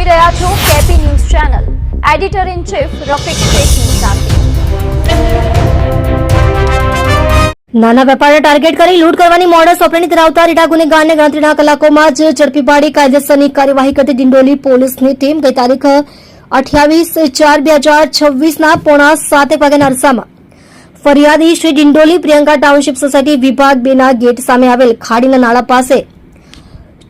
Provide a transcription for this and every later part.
જોઈ રહ્યા છો KP news channel. Editor in chief Rafiq શેખની સાથે. નાના વેપારને ટાર્ગેટ કરી લૂંટ કરવાની મોડસ ઓપરેન્ડી ધરાવતા રીઢા ગુનેગારને ગણતરીના કલાકોમાં જ ઝડપી પાડી કાયદેસરની કાર્યવાહી કરતી ડિંડોલી પોલીસની ટીમ ગઈ તારીખ 28/4/2026ના 7:30 વાગ્યાના અરસામાં ફરિયાદી શ્રી ડિંડોલી પ્રિયંકા ટાઉનશીપ સોસાયટી વિભાગ 2ના ગેટ સામે આવેલ ખાડીના નાળા પાસે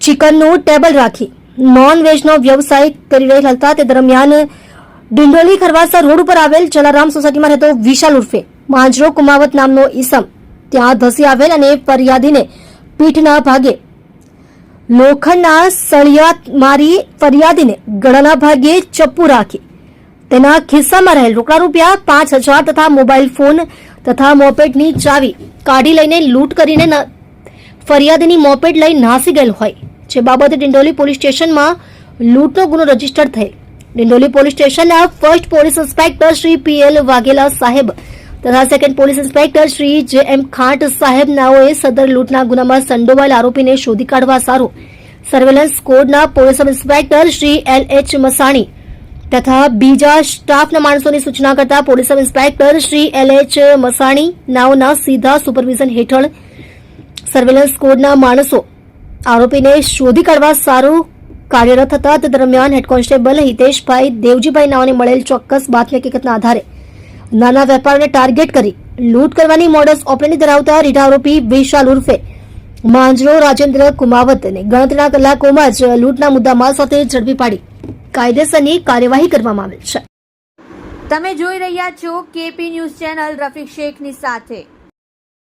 ચિકનનું ટેબલ રાખી નોનવેજનો વ્યવસાય કરી રહેલ હતા. તે દરમિયાન ડિંડોલી ખરવાસા રોડ ઉપર આવેલ જલારામ સોસાયટીમાં રહેતો વિશાલ ઉર્ફે માંજરો કુમાવત નામનો ઈસમ ત્યાં ધસી આવેલ અને ફરિયાદીને પીઠના ભાગે લોખંડના સળિયા મારી ફરિયાદીને ગળાના ભાગે ચપ્પુ રાખી તેના ખિસ્સામાં રહેલ રોકડા રૂપિયા 5,000 તથા મોબાઈલ ફોન તથા મોપેડની ચાવી કાઢી લઈને લૂંટ કરીને ફરિયાદીની મોપેડ લઈ નાસી ગયેલ હોય, જે બાબતે ડિંડોલી પોલીસ સ્ટેશનમાં લૂંટનો ગુનો રજીસ્ટર થયેલ. ડિંડોલી પોલીસ સ્ટેશનના first police inspector Shri PL Vaghela સાહેબ તથા second police inspector Shri JM Khant સાહેબ નાઓએ સદર લૂંટના ગુનામાં સંડોવાયેલ આરોપીને શોધી કાઢવા સારું સર્વેલન્સ સ્કોડના police sub inspector Shri LH Masani તથા બીજા સ્ટાફના માણસોની સૂચના કરતા police sub inspector Shri LH Masani નાઓના સીધા સુપરવિઝન હેઠળ સર્વેલન્સ સ્કોડના માણસો આરોપીને શોધી કાઢવા સારું કાર્યરત હતા. તે દરમિયાન હેડ કોન્સ્ટેબલ હિતેશભાઈ દેવજીભાઈ નાઓને મળેલ ચોક્કસ બાતમી હકીકતના આધારે નાના વેપારને ટાર્ગેટ કરી લૂંટ કરવાની મોડસ ઓપરેન્ડી ધરાવતા રીઢા આરોપી વિશાલ ઉર્ફે માંજરો રાજેન્દ્ર કુમાવતને ગણતરીના કલાકોમાં જ લૂંટના મુદ્દામાલ સાથે ઝડપી પાડી કાયદેસરની કાર્યવાહી કરવામાં આવેલ છે. તમે જોઈ રહ્યા છો કેપી ન્યૂઝ ચેનલ રફીક શેખની સાથે.